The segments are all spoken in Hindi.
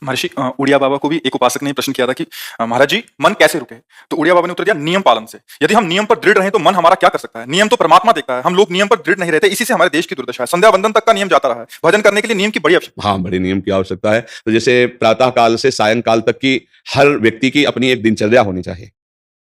महर्षि उड़िया बाबा को भी एक उपासक ने प्रश्न किया था कि महाराज जी मन कैसे रुके। तो उड़िया बाबा ने उत्तर दिया नियम पालन से। यदि हम नियम पर दृढ़ रहें तो मन हमारा क्या कर सकता है। नियम तो परमात्मा देखता है, हम लोग नियम पर दृढ़ नहीं रहते, इसी से हमारे देश की दुर्दशा है। संध्या वंदन तक का नियम जाता रहा है, भजन करने के लिए नियम की बड़ी आवश्यकता हाँ, बड़े नियम की आवश्यकता है। तो जैसे प्रातः काल से सायंकाल तक की हर व्यक्ति की अपनी एक दिनचर्या होनी चाहिए।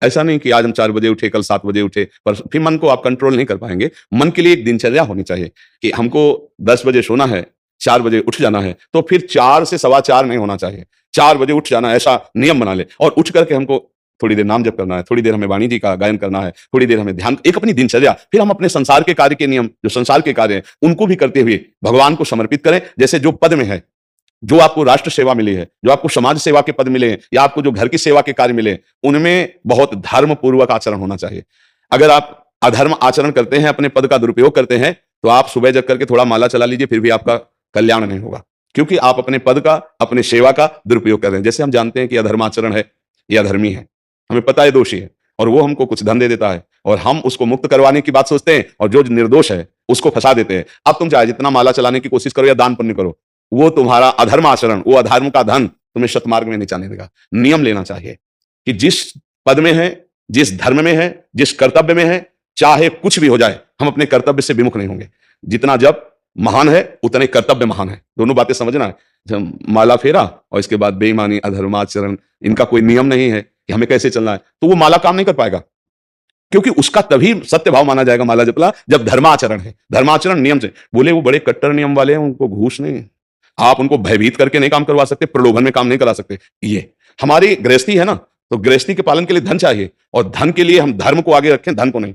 ऐसा नहीं कि आज हम 4 बजे उठे, कल 7 बजे उठे, पर फिर मन को आप कंट्रोल नहीं कर पाएंगे। मन के लिए एक दिनचर्या होनी चाहिए कि हमको 10 बजे सोना है, 4 बजे उठ जाना है, तो फिर 4 से सवा 4 नहीं होना चाहिए। 4 बजे उठ जाना, ऐसा नियम बना ले। और उठ करके हमको थोड़ी देर नाम जप करना है, थोड़ी देर हमें वाणी जी का गायन करना है, थोड़ी देर हमें ध्यान, एक अपनी दिनचर्या। फिर हम अपने संसार के कार्य के नियम, जो संसार के कार्य हैं, उनको भी करते हुए भगवान को समर्पित करें। जैसे जो पद में है, जो आपको राष्ट्र सेवा मिली है, जो आपको समाज सेवा के पद मिले हैं, या आपको जो घर की सेवा के कार्य मिले हैं, उनमें बहुत धर्म पूर्वक आचरण होना चाहिए। अगर आप अधर्म आचरण करते हैं, अपने पद का दुरुपयोग करते हैं, तो आप सुबह जग करके थोड़ा माला चला लीजिए, फिर भी आपका कल्याण नहीं होगा, क्योंकि आप अपने पद का, अपने सेवा का दुरुपयोग कर रहे हैं। जैसे हम जानते हैं कि अधर्म आचरण है, यह अधर्मी है, हमें पता है दोषी है, और वो हमको कुछ धन दे देता है, और हम उसको मुक्त करवाने की बात सोचते हैं, और जो निर्दोष है उसको फंसा देते हैं। अब तुम चाहे जितना माला चलाने की कोशिश करो या दान पुण्य करो, वो तुम्हारा अधर्म आचरण, वो अधर्म का धन तुम्हें शतमार्ग में नहीं जाने देगा। नियम लेना चाहिए कि जिस पद में है, जिस धर्म में है, जिस कर्तव्य में है, चाहे कुछ भी हो जाए, हम अपने कर्तव्य से विमुख नहीं होंगे। जितना जब महान है, उतने कर्तव्य महान है। दोनों बातें समझना है। जब माला फेरा और इसके बाद बेईमानी, अधर्माचरण, इनका कोई नियम नहीं है कि हमें कैसे चलना है, तो वो माला काम नहीं कर पाएगा, क्योंकि उसका तभी सत्य भाव माना जाएगा माला जपला जब धर्माचरण है। धर्माचरण नियम से। बोले वो बड़े कट्टर नियम वाले हैं, उनको घूस नहीं है, आप उनको भयभीत करके नहीं काम करवा सकते, प्रलोभन में काम नहीं करा सकते। ये हमारी गृहस्थी है ना, तो गृहस्थी के पालन के लिए धन चाहिए, और धन के लिए हम धर्म को आगे रखें, धन को नहीं।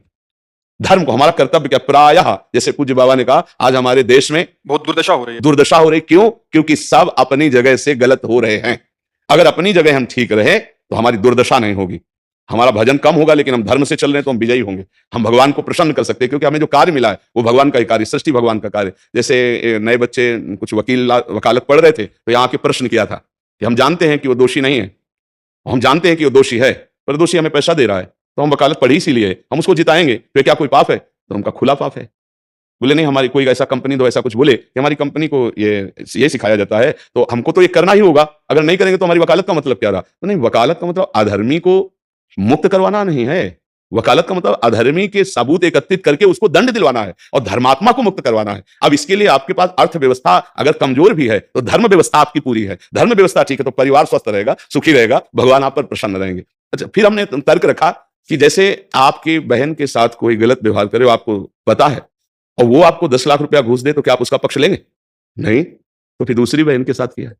धर्म को, हमारा कर्तव्य क्या, प्रायः जैसे पूज्य बाबा ने कहा, आज हमारे देश में बहुत दुर्दशा हो रही है। दुर्दशा हो रही। क्यों? क्योंकि सब अपनी जगह से गलत हो रहे हैं। अगर अपनी जगह हम ठीक रहे तो हमारी दुर्दशा नहीं होगी। हमारा भजन कम होगा, लेकिन हम धर्म से चल रहे हैं तो हम विजयी होंगे। हम भगवान को प्रसन्न कर सकते हैं, क्योंकि हमें जो कार्य मिला है वो भगवान का ही कार्य, सृष्टि भगवान का कार्य। जैसे नए बच्चे कुछ वकालत पढ़ रहे थे, तो यहाँ के प्रश्न किया था कि हम जानते हैं कि वो दोषी नहीं है, हम जानते हैं कि वो दोषी है, पर दोषी हमें पैसा दे रहा है, तो हम वकालत पढ़ी इसीलिए, हम उसको जिताएंगे, तो क्या कोई पाप है? तो उनका खुला पाप है। बोले नहीं, हमारी कोई ऐसा कंपनी दो, ऐसा कुछ बोले कि हमारी कंपनी को ये सिखाया जाता है, तो हमको तो ये करना ही होगा, अगर नहीं करेंगे तो हमारी वकालत का मतलब क्या रहा? तो नहीं, वकालत का मतलब अधर्मी को मुक्त करवाना नहीं है। वकालत का मतलब अधर्मी के सबूत एकत्रित करके उसको दंड दिलवाना है, और धर्मात्मा को मुक्त करवाना है। अब इसके लिए आपके पास अर्थव्यवस्था अगर कमजोर भी है, तो धर्म व्यवस्था आपकी पूरी है। धर्म व्यवस्था ठीक है तो परिवार स्वस्थ रहेगा, सुखी रहेगा, भगवान आप पर प्रसन्न रहेंगे। अच्छा, फिर हमने तर्क रखा कि जैसे आपकी बहन के साथ कोई गलत व्यवहार करे, आपको पता है, और वो आपको 10 लाख रुपया घूस दे, तो क्या आप उसका पक्ष लेंगे? नहीं। तो फिर दूसरी बहन के साथ किया है।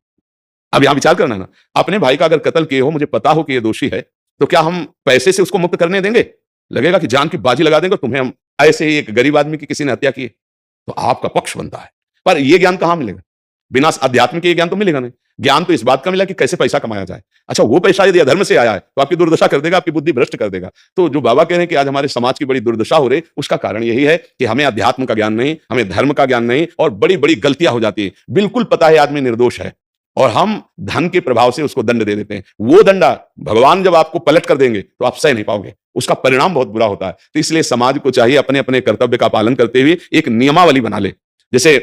अब यहां विचार करना है ना, अपने भाई का अगर कत्ल किए हो, मुझे पता हो कि ये दोषी है, तो क्या हम पैसे से उसको मुक्त करने देंगे? लगेगा कि जान की बाजी लगा देंगे, तुम्हें हम ऐसे ही, एक गरीब आदमी की किसी ने हत्या की, तो आपका पक्ष बनता है। पर यह ज्ञान कहां मिलेगा? बिना अध्यात्म के ये ज्ञान तो मिलेगा नहीं। ज्ञान तो इस बात का मिला कि कैसे पैसा कमाया जाए। अच्छा, वो पैसा यदि अधर्म से आया है तो आपकी दुर्दशा कर देगा, आपकी बुद्धि भ्रष्ट कर देगा। तो जो बाबा कह रहे हैं कि आज हमारे समाज की बड़ी दुर्दशा हो रही, उसका कारण यही है कि हमें अध्यात्म का ज्ञान नहीं, हमें धर्म का ज्ञान नहीं, और बड़ी बड़ी गलतियां हो जाती है। बिल्कुल पता है आदमी निर्दोष है, और हम धन के प्रभाव से उसको दंड दे देते हैं। वो दंडा भगवान जब आपको पलट कर देंगे तो आप सह नहीं पाओगे, उसका परिणाम बहुत बुरा होता है। तो इसलिए समाज को चाहिए अपने अपने कर्तव्य का पालन करते हुए एक नियमावली बना ले। जैसे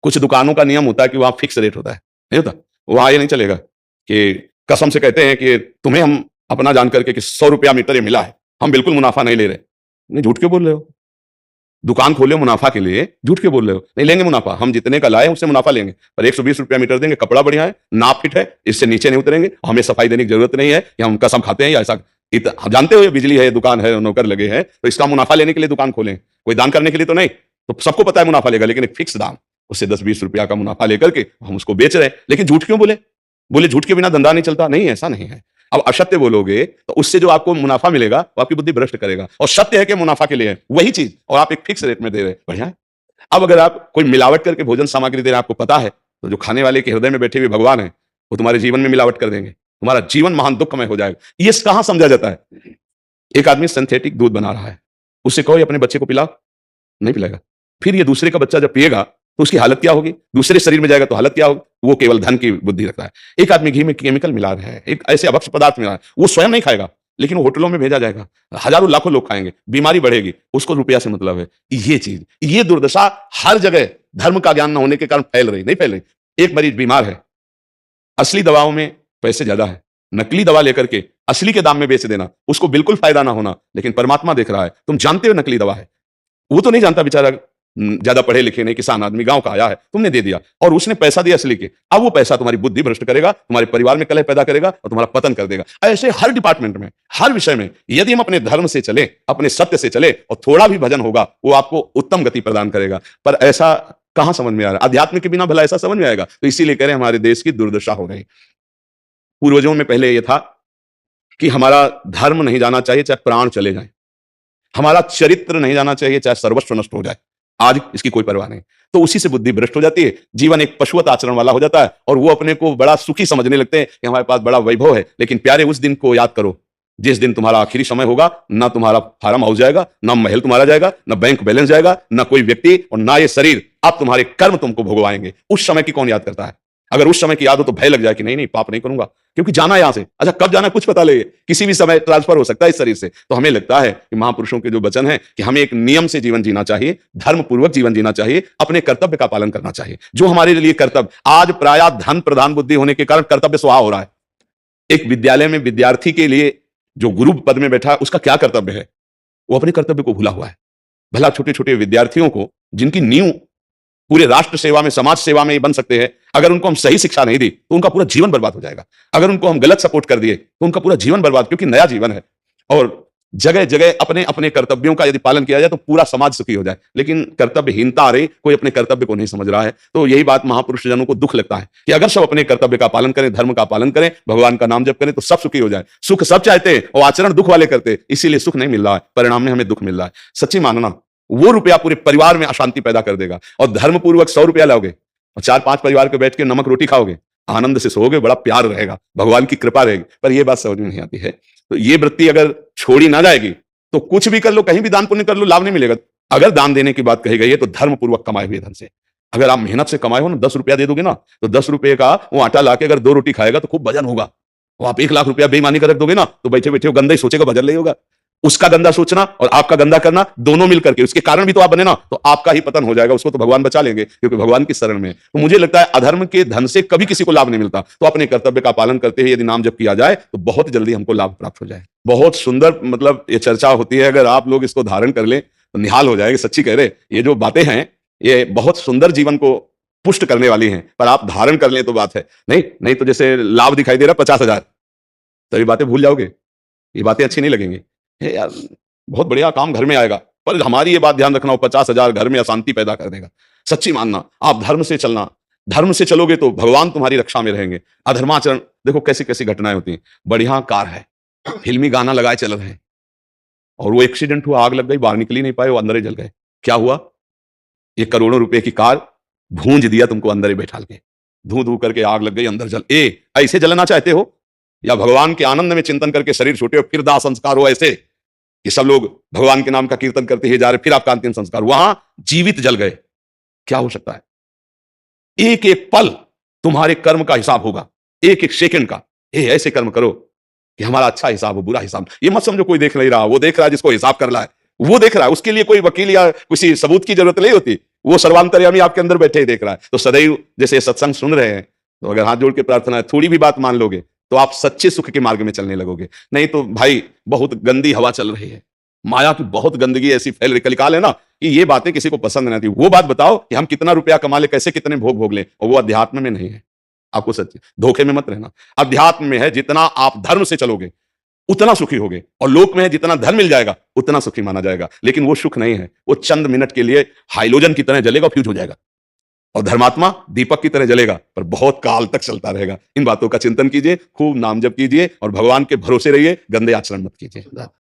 कुछ दुकानों का नियम होता है कि वहां फिक्स रेट होता है, नहीं होता? वहां ये नहीं चलेगा कि कसम से कहते हैं कि तुम्हें हम अपना जान करके कि 100 रुपया मीटर ये मिला है, हम बिल्कुल मुनाफा नहीं ले रहे। नहीं, झूठ क्यों बोल रहे हो? दुकान खोले मुनाफा के लिए, झूठ क्यों बोल रहे हो? नहीं लेंगे मुनाफा, हम जितने का लाए उससे मुनाफा लेंगे, पर 120 रुपया मीटर देंगे, कपड़ा बढ़िया है, नाप फिट है, इससे नीचे नहीं उतरेंगे, हमें सफाई देने की जरूरत नहीं है, कि हम कसम खाते हैं या ऐसा। हम जानते हो ये बिजली है, दुकान है, नौकर लगे हैं, तो इसका मुनाफा लेने के लिए दुकान खोलें, कोई दान करने के लिए तो नहीं। तो सबको पता है मुनाफा लेगा, लेकिन एक फिक्स दाम, उससे 10-20 रुपया का मुनाफा लेकर के हम उसको बेच रहे हैं। लेकिन झूठ क्यों बोले? बोले झूठ के बिना धंधा नहीं चलता। नहीं, ऐसा नहीं है। अब असत्य बोलोगे तो उससे जो आपको मुनाफा मिलेगा वो आपकी बुद्धि भ्रष्ट करेगा, और सत्य है कि मुनाफा के लिए है वही चीज, और आप एक फिक्स रेट में दे रहे हैं, बढ़िया है। अब अगर आप कोई मिलावट करके भोजन सामग्री दे रहे हैं, आपको पता है, तो जो खाने वाले के हृदय में बैठे हुए भगवान है, वो तुम्हारे जीवन में मिलावट कर देंगे, तुम्हारा जीवन महान दुखमय हो जाएगा। ये कहां समझा जाता है? एक आदमी सिंथेटिक दूध बना रहा है, उससे कहो ये अपने बच्चे को पिलाओ, नहीं पिलाएगा। फिर ये दूसरे का बच्चा जब पिएगा तो उसकी हालत क्या होगी? दूसरे शरीर में जाएगा तो हालत क्या होगी? वो केवल धन की बुद्धि रखता है। एक आदमी घी में केमिकल मिला रहा है, एक ऐसे अभक्ष पदार्थ मिला रहा है, वो स्वयं नहीं खाएगा, लेकिन वो होटलों में भेजा जाएगा, हजारों लाखों लोग खाएंगे, बीमारी बढ़ेगी, उसको रुपया से मतलब है। ये चीज, ये दुर्दशा हर जगह धर्म का ज्ञान न होने के कारण फैल रही, नहीं फैल रही। एक मरीज बीमार है, असली दवाओं में पैसे ज्यादा है, नकली दवा लेकर के असली के दाम में बेच देना, उसको बिल्कुल फायदा ना होना। लेकिन परमात्मा देख रहा है, तुम जानते हो नकली दवा है, वो तो नहीं जानता बेचारा, ज्यादा पढ़े लिखे नहीं, किसान आदमी गांव का आया है, तुमने दे दिया और उसने पैसा दिया असली के। अब वो पैसा तुम्हारी बुद्धि भ्रष्ट करेगा, तुम्हारे परिवार में कलह पैदा करेगा और तुम्हारा पतन कर देगा। ऐसे हर डिपार्टमेंट में, हर विषय में यदि हम अपने धर्म से चले, अपने सत्य से चले और थोड़ा भी भजन होगा, वो आपको उत्तम गति प्रदान करेगा। पर ऐसा कहां समझ में आ रहा है? अध्यात्म के बिना भला ऐसा समझ में आएगा? तो इसीलिए कह रहे हैं हमारे देश की दुर्दशा हो रही। पूर्वजों में पहले यह था कि हमारा धर्म नहीं जाना चाहिए चाहे प्राण चले जाएं, हमारा चरित्र नहीं जाना चाहिए चाहे सर्वस्व नष्ट हो जाए। आज इसकी कोई परवाह नहीं, तो उसी से बुद्धि भ्रष्ट हो जाती है, जीवन एक पशुवत आचरण वाला हो जाता है और वो अपने को बड़ा सुखी समझने लगते हैं कि हमारे पास बड़ा वैभव है। लेकिन प्यारे, उस दिन को याद करो जिस दिन तुम्हारा आखिरी समय होगा, ना तुम्हारा फार्म हाउस जाएगा, ना महल तुम्हारा जाएगा, ना बैंक बैलेंस जाएगा, ना कोई व्यक्ति और ना ये शरीर। अब तुम्हारे कर्म तुमको भोगवाएंगे। उस समय की कौन याद करता है? अगर उस समय की याद हो तो भय लग जाए कि नहीं नहीं, पाप नहीं करूंगा, क्योंकि जाना यहां से। अच्छा, कब जाना कुछ पता लगे, किसी भी समय ट्रांसफर हो सकता है इस शरीर से। तो हमें लगता है कि महापुरुषों के जो वचन है कि हमें एक नियम से जीवन जीना चाहिए, धर्म पूर्वक जीवन जीना चाहिए, अपने कर्तव्य का पालन करना चाहिए। जो हमारे लिए कर्तव्य, आज प्रायः धन प्रधान बुद्धि होने के कारण कर्तव्य स्वाहा हो रहा है। एक विद्यालय में विद्यार्थी के लिए जो गुरु पद में बैठा है, उसका क्या कर्तव्य है? वो अपने कर्तव्य को भूला हुआ है। भला छोटे छोटे विद्यार्थियों को, जिनकी नींव पूरे राष्ट्र सेवा में, समाज सेवा में बन सकते हैं, अगर उनको हम सही शिक्षा नहीं दी तो उनका पूरा जीवन बर्बाद हो जाएगा। अगर उनको हम गलत सपोर्ट कर दिए तो उनका पूरा जीवन बर्बाद, क्योंकि नया जीवन है। और जगह जगह अपने अपने कर्तव्यों का यदि पालन किया जाए तो पूरा समाज सुखी हो जाए। लेकिन कर्तव्यहीनता आ रही, कोई अपने कर्तव्य को नहीं समझ रहा है। तो यही बात महापुरुष जनों को दुख लगता है कि अगर सब अपने कर्तव्य का पालन करें, धर्म का पालन करें, भगवान का नाम जप करें तो सब सुखी हो जाए। सुख सब चाहते हैं और आचरण दुख वाले करते हैं, इसीलिए सुख नहीं मिल रहा है, परिणाम में हमें दुख मिल रहा है। सच्ची मानना, वो रुपया पूरे परिवार में अशांति पैदा कर देगा। और धर्म पूर्वक 100 रुपया लाओगे और 4-5 परिवार के बैठ के नमक रोटी खाओगे, आनंद से सोओगे, बड़ा प्यार रहेगा, भगवान की कृपा रहेगी। पर यह बात समझ में नहीं आती है। तो ये वृत्ति अगर छोड़ी ना जाएगी तो कुछ भी कर लो, कहीं भी दान पुण्य कर लो, लाभ नहीं मिलेगा। अगर दान देने की बात कही गई है तो धर्म पूर्वक कमाए हुए धन से। अगर आप मेहनत से कमाए हो ना, 10 रुपया दे दोगे ना, तो 10 रुपये का वो आटा लाके अगर 2 रोटी खाएगा तो खूब वजन होगा। और आप 1 लाख रुपया बेईमानी कर रख दोगे ना, तो बैठे बैठे वो गंदा ही सोचेगा, वजन नहीं होगा। उसका गंदा सोचना और आपका गंदा करना, दोनों मिलकर के, उसके कारण भी तो आप बने ना, तो आपका ही पतन हो जाएगा। उसको तो भगवान बचा लेंगे क्योंकि भगवान की शरण में। तो मुझे लगता है अधर्म के धन से कभी किसी को लाभ नहीं मिलता। तो अपने कर्तव्य का पालन करते हुए यदि नाम जप किया जाए तो बहुत जल्दी हमको लाभ प्राप्त हो जाए। बहुत सुंदर, मतलब ये चर्चा होती है, अगर आप लोग इसको धारण कर ले तो निहाल हो जाएगी। सच्ची कह रहे, ये जो बातें हैं ये बहुत सुंदर जीवन को पुष्ट करने वाली हैं, पर आप धारण कर लें तो बात है। नहीं तो जैसे लाभ दिखाई दे रहा 50,000, तो ये बातें भूल जाओगे, ये बातें अच्छी नहीं लगेंगी। यार बहुत बढ़िया काम घर में आएगा, पर हमारी ये बात ध्यान रखना, वो 50,000 घर में अशांति पैदा कर देगा। सच्ची मानना, आप धर्म से चलना, धर्म से चलोगे तो भगवान तुम्हारी रक्षा में रहेंगे। अधर्माचरण, देखो कैसी कैसी घटनाएं होती हैं। बढ़िया कार है, फिल्मी गाना लगाए चल रहे हैं और वो एक्सीडेंट हुआ, आग लग गई, बाहर निकल ही नहीं पाए, वो अंदर ही जल गए। क्या हुआ? ये करोड़ों रुपए की कार भूंज दिया तुमको अंदर ही बैठा के, धू धू करके आग लग गई, अंदर जल। ऐसे जलना चाहते हो या भगवान के आनंद में चिंतन करके शरीर छूटे और फिर दाह संस्कार हो ऐसे कि सब लोग भगवान के नाम का कीर्तन करते ही जा रहे, फिर आपका अंतिम संस्कार वहां जीवित जल गए? क्या हो सकता है? एक एक पल तुम्हारे कर्म का हिसाब होगा, एक एक सेकंड का। ऐसे कर्म करो कि हमारा अच्छा हिसाब हो, बुरा हिसाब। ये मत समझो कोई देख नहीं रहा, वो देख रहा है, जिसको हिसाब कर रहा है वो देख रहा है। उसके लिए कोई वकील या किसी सबूत की जरूरत नहीं होती, वो सर्वांतर्यामी आपके अंदर बैठे ही देख रहा है। तो सदैव जैसे सत्संग सुन रहे हैं, तो अगर हाथ जोड़ के प्रार्थना है, थोड़ी भी बात मान लोगे तो आप सच्चे सुख के मार्ग में चलने लगोगे। नहीं तो भाई बहुत गंदी हवा चल रही है, माया की बहुत गंदगी ऐसी फैल रही, कलिकाल है ना, कि ये बातें किसी को पसंद नहीं आती। वो बात बताओ कि हम कितना रुपया कमा ले, कैसे कितने भोग भोग ले, और वो अध्यात्म में नहीं है। आपको सच्चे धोखे में मत रहना। अध्यात्म में है, जितना आप धर्म से चलोगे उतना सुखी होगे, और लोक में है जितना धन मिल जाएगा उतना सुखी माना जाएगा। लेकिन वो सुख नहीं है, वो चंद मिनट के लिए हाइलोजन की तरह जलेगा, फ्यूज हो जाएगा। और धर्मात्मा दीपक की तरह जलेगा, पर बहुत काल तक चलता रहेगा। इन बातों का चिंतन कीजिए, खूब नाम जप कीजिए और भगवान के भरोसे रहिए, गंदे आचरण मत कीजिए।